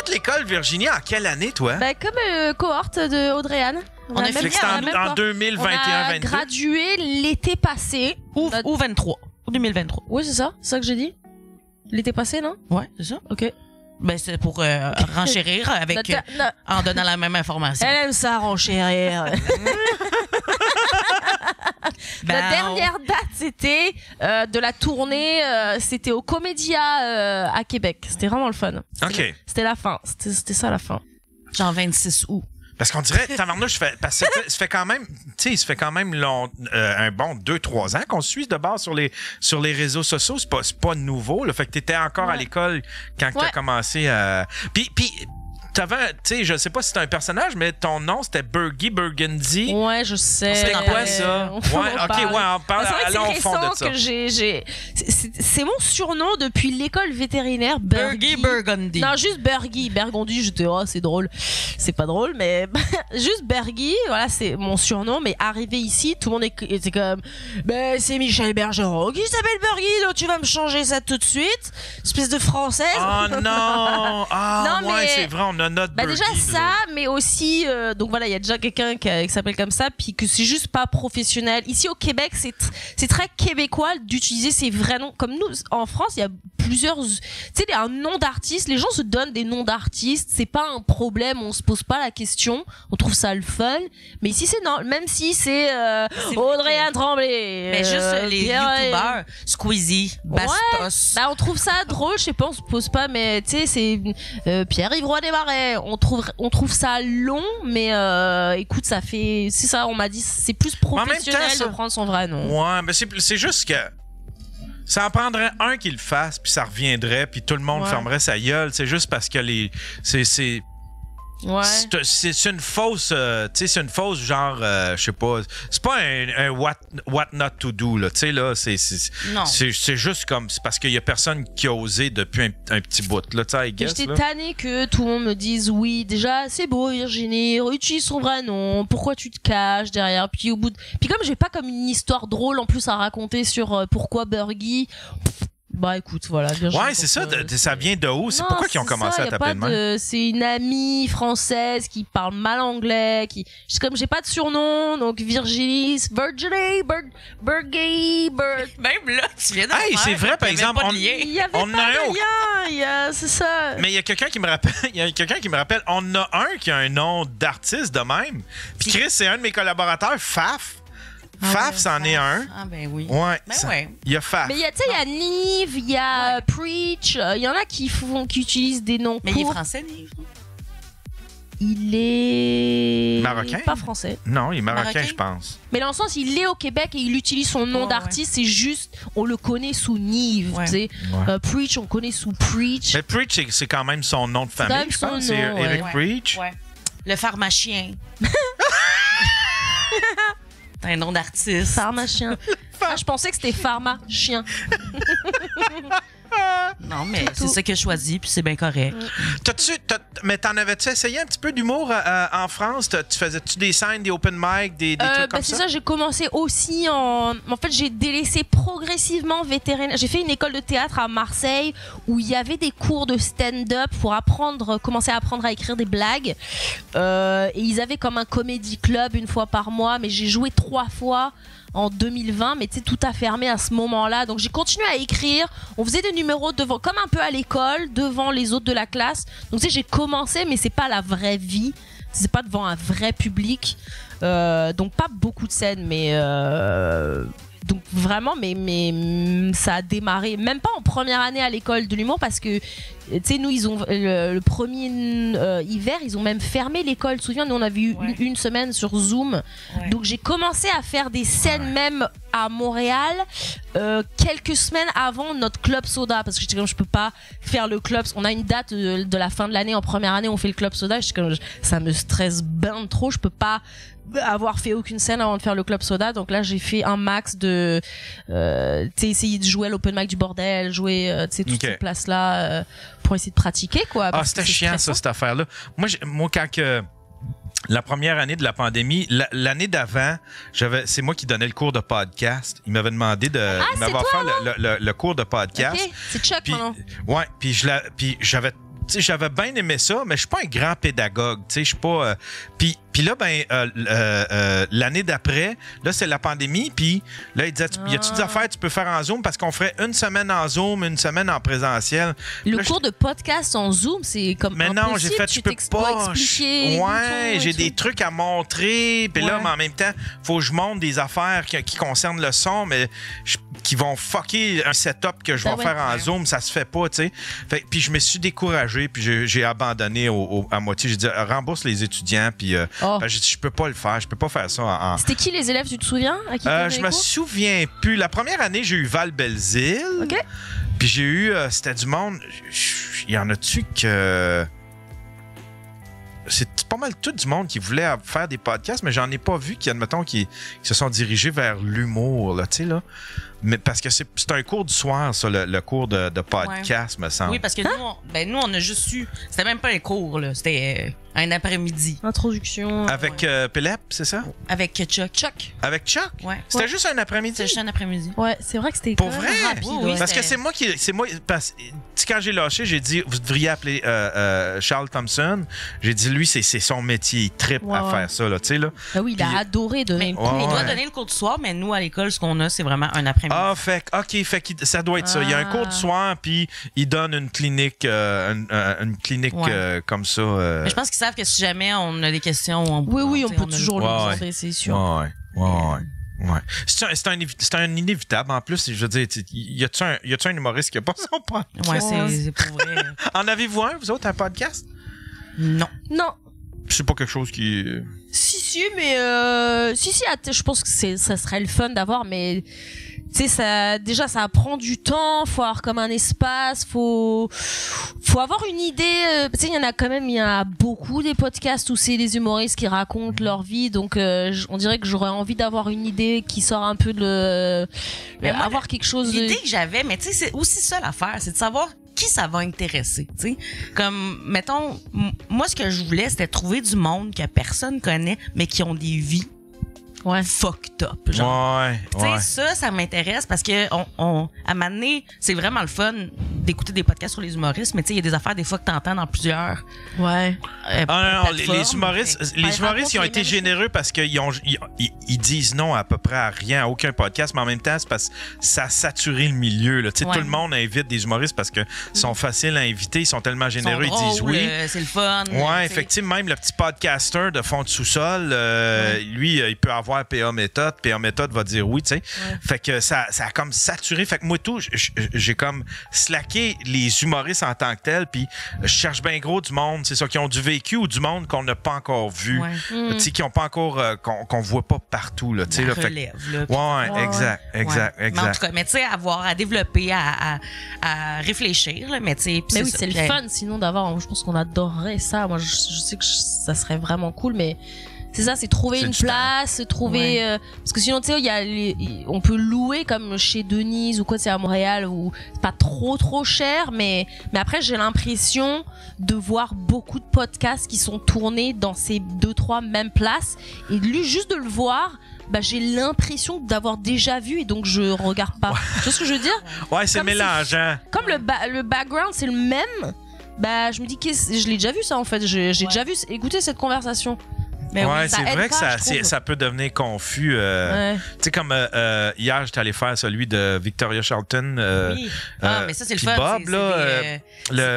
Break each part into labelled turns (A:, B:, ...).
A: fait l'école, Virginie, en quelle année, toi?
B: Ben, comme cohorte de Audrey-Anne.
C: On a fait
A: en 2021-22.
B: On a gradué l'été passé.
C: Ou 23. Ou 2023.
B: Oui, c'est ça. C'est ça que j'ai dit. L'été passé, non?
C: Ouais, c'est ça.
B: OK.
C: Ben, c'est pour renchérir avec, en donnant la même information.
B: Elle aime ça, renchérir. La dernière date, c'était de la tournée, c'était au Comédia à Québec. C'était vraiment le fun. C'était la fin. C'était ça, la fin.
C: Genre 26 août.
A: Parce qu'on dirait, tabarnouche, parce que ça fait quand même, tu sais, ça fait quand même un bon 2-3 ans qu'on se suit de base sur les réseaux sociaux. C'est pas nouveau, là. Fait que t'étais encore à l'école quand t'as commencé à... Puis t'avais, tu sais, je sais pas si c'était un personnage, mais ton nom, c'était Burgie Burgundy.
B: Ouais, je sais.
A: C'était quoi, ça? Ouais, on parle, allons au fond de ça.
B: C'est mon surnom depuis l'école vétérinaire,
C: Burgie Burgundy.
B: Non, juste Burgie. Burgundy, j'étais, c'est drôle. C'est pas drôle, mais juste Burgie, voilà, c'est mon surnom, mais arrivé ici, tout le monde était comme, ben, c'est Michel Bergeron qui s'appelle Burgie, donc tu vas me changer ça tout de suite. Espèce de française.
A: Oh non! Ah,
B: non,
A: ouais,
B: mais...
A: c'est vrai, on a notre Burgie.
B: Déjà ça, mais aussi, donc voilà, il y a déjà quelqu'un qui s'appelle comme ça, puis que c'est juste pas professionnel. Ici au Québec, c'est très québécois d'utiliser ces vrais noms. Comme nous, en France, il y a plusieurs, tu sais, un nom d'artiste, les gens se donnent des noms d'artistes, c'est pas un problème, on se pose pas la question, on trouve ça le fun, mais ici c'est non, même si c'est Audrey-Anne Tremblay.
C: Mais juste les youtubeurs, Squeezie, Bastos.
B: Bah, on trouve ça drôle, je sais pas, on se pose pas, mais tu sais, c'est Pierre-Yves Roy Desmarais. On trouve ça long, mais écoute, ça fait, c'est ça, on m'a dit, c'est plus professionnel de prendre son vrai nom.
A: Ouais, mais c'est juste que ça en prendrait un qui le fasse, puis ça reviendrait, puis tout le monde fermerait sa gueule. C'est juste parce que c'est une fausse, tu sais, c'est une fausse genre, je sais pas, c'est pas un what not to do, là, tu sais, là, c'est juste comme, c'est parce qu'il y a personne qui a osé depuis un petit bout, là, tu sais, I guess.
B: J'étais tannée que tout le monde me dise, oui, déjà, c'est beau, Virginie, utilise son vrai nom, pourquoi tu te caches derrière, puis au bout puis comme j'ai pas comme une histoire drôle en plus à raconter sur pourquoi Burgie, bah écoute, voilà.
A: Ouais, c'est ça. Ça vient de où? C'est pourquoi ils ont commencé à t'appeler de même?
B: C'est une amie française qui parle mal anglais, comme j'ai pas de surnom, donc Virginie, Burgie,
C: Même là, tu viens de
A: hey, c'est vrai, par exemple,
B: il y avait pas de lien, c'est ça.
A: Mais il y a quelqu'un qui me rappelle, on a un qui a un nom d'artiste de même. Puis Chris, c'est un de mes collaborateurs, Faf. Faf, c'en est un.
C: Ah, ben oui.
A: Ouais.
C: Ben ouais.
A: Il y a Faf.
B: Mais il y a Nive, il y a Preach, il y en a qui utilisent des noms
C: mais
B: courts.
C: il est français, Nive?
B: Il est...
A: Marocain?
B: Pas français.
A: Non, il est marocain, je pense.
B: Mais dans le sens, il est au Québec et il utilise son nom d'artiste. C'est juste, on le connaît sous Nive, tu sais. Preach, on connaît sous Preach.
A: Mais Preach, c'est quand même son nom de famille, je pense. C'est Eric Preach.
C: Ouais. Le pharmacien. T'as un nom d'artiste.
B: Pharmacien. Je pensais que c'était pharmacien.
C: Non, mais c'est ça qu'il a choisi, puis c'est bien correct.
A: Mais t'en avais-tu essayé un petit peu d'humour en France? Tu faisais-tu des scènes, des open mic, des trucs comme ça?
B: C'est ça, j'ai commencé aussi en fait, j'ai délaissé progressivement vétérinaire. J'ai fait une école de théâtre à Marseille où il y avait des cours de stand-up pour commencer à apprendre à écrire des blagues. Et ils avaient comme un comedy club une fois par mois, mais j'ai joué 3 fois en 2020, mais tu sais, tout a fermé à ce moment-là. Donc j'ai continué à écrire. On faisait des numéros devant, comme un peu à l'école, devant les autres de la classe. Donc tu sais, j'ai commencé, mais c'est pas la vraie vie. C'est pas devant un vrai public. Donc pas beaucoup de scènes, mais donc vraiment, mais ça a démarré même pas en première année à l'école de l'humour parce que tu sais, nous ils ont le premier hiver ils ont même fermé l'école. Tu te souviens, nous on avait eu une semaine sur Zoom. Donc j'ai commencé à faire des scènes même à Montréal quelques semaines avant notre club soda parce que j'étais comme je peux pas faire le club. On a une date de la fin de l'année en première année, on fait le club soda. J'étais comme ça me stresse ben trop, je peux pas avoir fait aucune scène avant de faire le club soda. Donc là j'ai fait un max de essayer de jouer à l'open mic du bordel, jouer toutes ces places là pour essayer de pratiquer quoi.
A: Ah, c'était chiant ça, cette affaire là. Moi quand que la première année de la pandémie, l'année d'avant, c'est moi qui donnais le cours de podcast. Il m'avait demandé de m'avoir fait le cours de podcast.
B: Okay. C'est Chuck,
A: puis,
B: non?
A: Ouais, puis j'avais j'avais bien aimé ça, mais je suis pas un grand pédagogue. Je suis pas. Puis là, l'année d'après, là, c'est la pandémie. Puis là, il disait, y a-tu des affaires que tu peux faire en Zoom? Parce qu'on ferait une semaine en Zoom, une semaine en présentiel.
B: Le cours de podcast en Zoom, c'est comme
A: mais
B: impossible.
A: Non, j'ai fait, je peux pas.
B: Ouais,
A: j'ai des trucs à montrer. Puis là, mais en même temps, faut que je montre des affaires qui concernent le son, mais qui vont fucker un setup que je vais faire en Zoom. Ça se fait pas, tu sais. Puis je me suis découragé, puis j'ai abandonné à moitié. J'ai dit, rembourse les étudiants, puis j'ai dit, je peux pas le faire. Je peux pas faire ça.
B: C'était qui les élèves, tu te souviens? À qui
A: je me souviens plus. La première année, j'ai eu Val Belzile.
B: OK.
A: Puis j'ai eu, c'était du monde. Il y en a-tu que. C'est pas mal tout du monde qui voulait faire des podcasts, mais j'en ai pas vu qui se sont dirigés vers l'humour, là, tu sais, là. Mais parce que c'est un cours du soir, ça, le cours de podcast, me semble.
C: Oui, parce que nous, on a juste eu. C'était même pas un cours, là. C'était un après-midi.
B: Introduction.
A: Avec Pélep, c'est ça?
C: Avec Chuck.
A: Avec Chuck?
C: Ouais.
A: C'était juste un après-midi?
C: C'était juste un après-midi.
B: Ouais, c'est vrai que c'était
A: pour vrai?
B: Rapide.
C: Oui,
A: parce que c'est moi quand j'ai lâché, j'ai dit, vous devriez appeler Charles Thompson. J'ai dit, lui, c'est son métier. Il trippe à faire ça, là, tu sais, là.
B: Ah oui, il a adoré donner le cours.
C: Il doit donner le cours du soir, mais nous, à l'école, ce qu'on a, c'est vraiment un après-midi.
A: Ah, fait que ça doit être ça. Il y a un cours du soir, puis il donne une clinique, comme ça.
C: Mais je pense qu'ils savent que si jamais on a des questions, on
B: peut toujours le demander, c'est sûr.
A: Ouais. C'est un inévitable. En plus, je veux dire, y a-tu un humoriste qui a pas son podcast?
C: Ouais, c'est pour vrai.
A: En avez-vous un, vous autres, un podcast?
C: Non.
A: C'est pas quelque chose qui...
B: Si, mais... je pense que ça serait le fun d'avoir, mais... Tu sais, ça prend du temps, faut avoir comme un espace, faut avoir une idée. Tu sais, il y a beaucoup des podcasts où c'est des humoristes qui racontent leur vie, donc on dirait que j'aurais envie d'avoir une idée qui sort un peu avoir quelque chose.
C: L'idée que j'avais, mais tu sais, c'est aussi ça l'affaire, c'est de savoir qui ça va intéresser, tu sais. Comme, mettons, moi, ce que je voulais, c'était trouver du monde que personne connaît, mais qui ont des vies fucked up, genre. Tu sais, ça m'intéresse parce que à un moment donné, c'est vraiment le fun d'écouter des podcasts sur les humoristes, mais tu sais, il y a des affaires des fois que t'entends dans plusieurs.
A: Les humoristes, ils ont été généreux parce qu'ils disent non à peu près à rien, à aucun podcast, mais en même temps, c'est parce que ça a saturé le milieu, là. Tu sais, tout le monde invite des humoristes parce que sont faciles à inviter, ils sont tellement généreux, ils disent oui.
C: C'est le fun.
A: Ouais, effectivement, même le petit podcaster de fond de sous-sol, lui, il peut avoir PA Méthode. PA Méthode va dire oui, tu sais. Fait que ça a comme saturé. Fait que moi, j'ai comme slacké les humoristes en tant que tels, puis je cherche bien gros du monde, c'est ça, qui ont du vécu ou du monde qu'on n'a pas encore vu. Tu sais, qui n'ont pas encore, qu'on voit pas partout, là, tu sais.
C: Relève, là.
A: Exact.
C: Mais en tout cas, mais tu sais, avoir à développer, à réfléchir, là, mais tu sais.
B: Mais oui, c'est le fun, sinon d'avoir, je pense qu'on adorerait ça. Moi, je sais que ça serait vraiment cool, mais c'est ça, c'est trouver une place, trouver parce que sinon tu sais on peut louer comme chez Denise ou quoi, c'est à Montréal où c'est pas trop cher, mais après j'ai l'impression de voir beaucoup de podcasts qui sont tournés dans ces 2-3 mêmes places et juste de le voir, j'ai l'impression d'avoir déjà vu et donc je regarde pas. Tu vois ce que je veux dire?
A: Ouais, c'est mélangeant.
B: Comme le background c'est le même, je me dis que je l'ai déjà vu ça en fait, j'ai déjà vu écouter cette conversation. Mais
A: c'est vrai que ça peut devenir confus. Tu sais, comme hier, j'étais allé faire celui de Victoria Charlton.
C: Mais ça, c'est le fun.
A: Bob,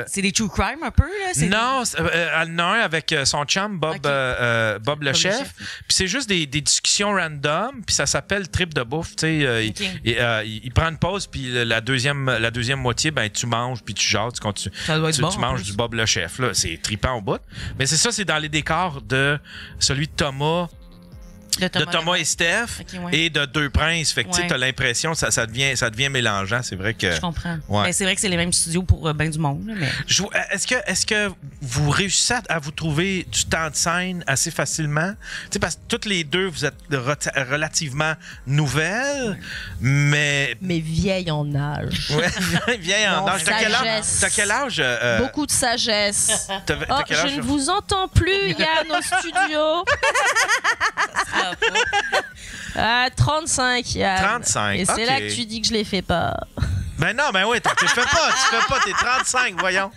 C: c'est des true crime un peu, là?
A: Non, elle en a un avec son chum, Bob le chef. Puis c'est juste des discussions random, puis ça s'appelle Trip de bouffe. Tu sais, il prend une pause, puis la deuxième moitié, tu manges, puis tu jases, tu manges du Bob le chef. Là. C'est trippant au bout. Mais c'est ça, c'est dans les décors de celui de Thomas et Steph et de Deux Princes. Fait que tu as l'impression que ça devient mélangeant. C'est vrai que...
C: Je comprends. Mais c'est vrai que c'est les mêmes studios pour bien du monde. Mais...
A: Est-ce que vous réussissez à vous trouver du temps de scène assez facilement? T'sais, parce que toutes les deux, vous êtes relativement nouvelles, mais
B: vieilles en âge.
A: Vieilles en âge. T'as quel âge?
B: Beaucoup de sagesse.
A: T'as quel âge?
B: Je ne vous entends plus, Yann, au studio. 35, Yann.
A: 35,
B: et c'est là que tu dis que je les fais pas.
A: Ben non, ben oui, tu fais pas, t'es 35, voyons.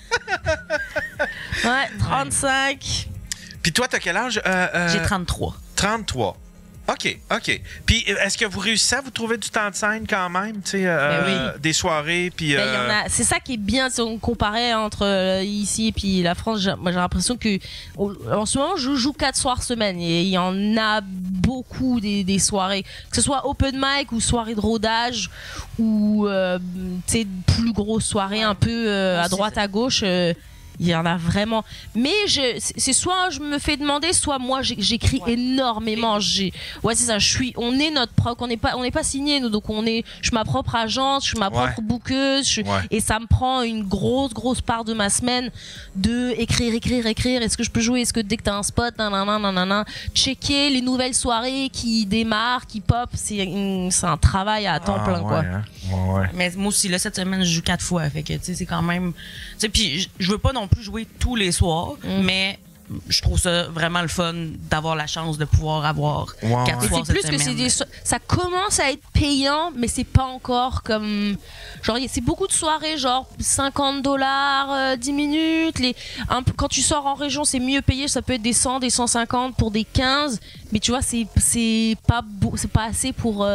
B: Ouais, 35.
A: Puis toi, t'as quel âge?
C: J'ai 33.
A: 33. OK. Puis est-ce que vous réussissez à vous trouver du temps de scène quand même? Tu sais, des soirées, puis...
B: C'est ça qui est bien, si on comparait entre ici et puis la France. J'ai l'impression que en ce moment, je joue 4 soirs semaine et il y en a beaucoup des soirées. Que ce soit open mic ou soirée de rodage ou plus grosses soirées un peu à droite, à gauche. Il y en a vraiment. Mais c'est soit je me fais demander, soit moi j'écris énormément. Ouais, c'est ça. On est notre propre. On n'est pas signé nous, donc je suis ma propre agence, je suis ma propre bookeuse. Et ça me prend une grosse part de ma semaine de écrire. Est-ce que je peux jouer? Est-ce que dès que t'as un spot, checker les nouvelles soirées qui démarrent, qui pop, c'est un travail à temps plein, quoi.
A: Hein? Ouais.
C: Mais moi aussi, là, cette semaine, je joue 4 fois. Fait que, tu sais, c'est quand même. Tu sais, puis je veux pas non plus jouer tous les soirs, mais je trouve ça vraiment le fun d'avoir la chance de pouvoir avoir 4 soirs
B: c'est plus
C: cette semaine.
B: Ça commence à être payant, mais c'est pas encore comme... Genre, c'est beaucoup de soirées, genre $50, 10 minutes. Quand tu sors en région, c'est mieux payé. Ça peut être des 100, des 150 pour des 15. Mais tu vois, c'est pas assez pour,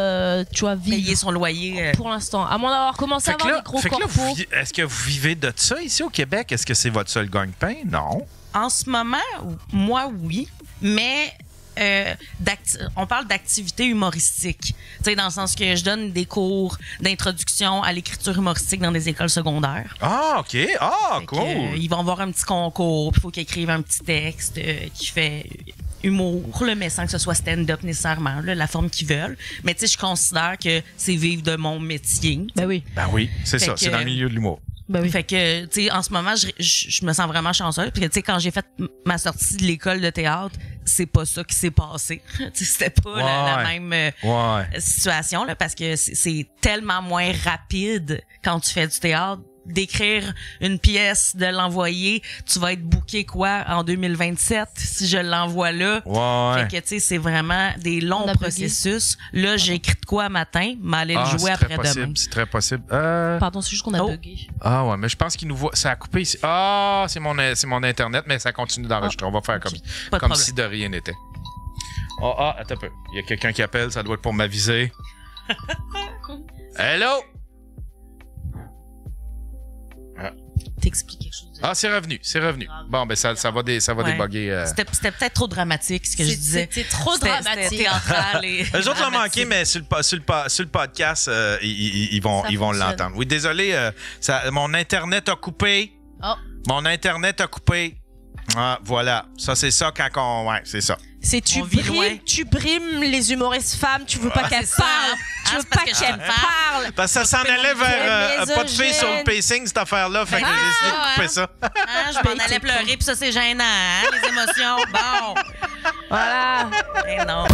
B: tu vois, vivre.
C: Payer son loyer.
B: Pour l'instant. À moins d'avoir commencé à avoir des gros corpos.
A: Est-ce que vous vivez de ça ici au Québec? Est-ce que c'est votre seul gagne-pain? Non.
C: En ce moment, moi, oui. Mais on parle d'activité humoristique. Tu sais, dans le sens que je donne des cours d'introduction à l'écriture humoristique dans des écoles secondaires.
A: Ah, OK. Ah, cool.
C: Ils vont avoir un petit concours, puis il faut qu'ils écrivent un petit texte qui fait humour, mais sans que ce soit stand-up nécessairement, la forme qu'ils veulent. Mais tu sais, je considère que c'est vivre de mon métier.
B: Ben oui.
A: Ben oui, c'est ça. C'est dans le milieu de l'humour.
B: Ben oui.
C: Fait que, tu sais, en ce moment, je me sens vraiment chanceuse. Puis, tu sais, quand j'ai fait ma sortie de l'école de théâtre, c'est pas ça qui s'est passé. C'était pas la même situation, là, parce que c'est tellement moins rapide quand tu fais du théâtre. D'écrire une pièce, de l'envoyer, tu vas être booké quoi en 2027 si je l'envoie là. Fait que tu sais, c'est vraiment des longs processus. Là, j'ai écrit de quoi matin, mais aller le jouer après-demain.
A: C'est très possible.
B: Pardon, c'est juste qu'on a bugué.
A: Ah ouais, mais je pense qu'il nous voit. Ça a coupé ici. Ah, c'est mon Internet, mais ça continue d'enregistrer. On va faire comme si de rien n'était. Attends un peu. Il y a quelqu'un qui appelle, ça doit être pour m'aviser. Hello?
C: T'expliques quelque chose.
A: C'est revenu. Bon, ben ça va débugger.
C: C'était peut-être trop dramatique, ce que je disais.
B: C'était trop dramatique.
C: C'était théâtral.
A: Les autres l'ont manqué, mais sur le podcast, ils vont l'entendre. Oui, désolé, mon Internet a coupé. Mon Internet a coupé. Ah, voilà. Ça, c'est ça quand on... Ouais, c'est ça.
B: C'est tu brimes les humoristes femmes, tu veux pas qu'elles parlent. Tu veux pas qu'elles parlent.
A: Parce que ça s'en allait vers pas de filles sur le pacing, cette affaire-là. Fait que j'ai décidé de couper ça.
C: Je m'en allais pleurer, puis ça, c'est gênant, hein, les émotions. Bon.
B: Voilà.
C: Mais non.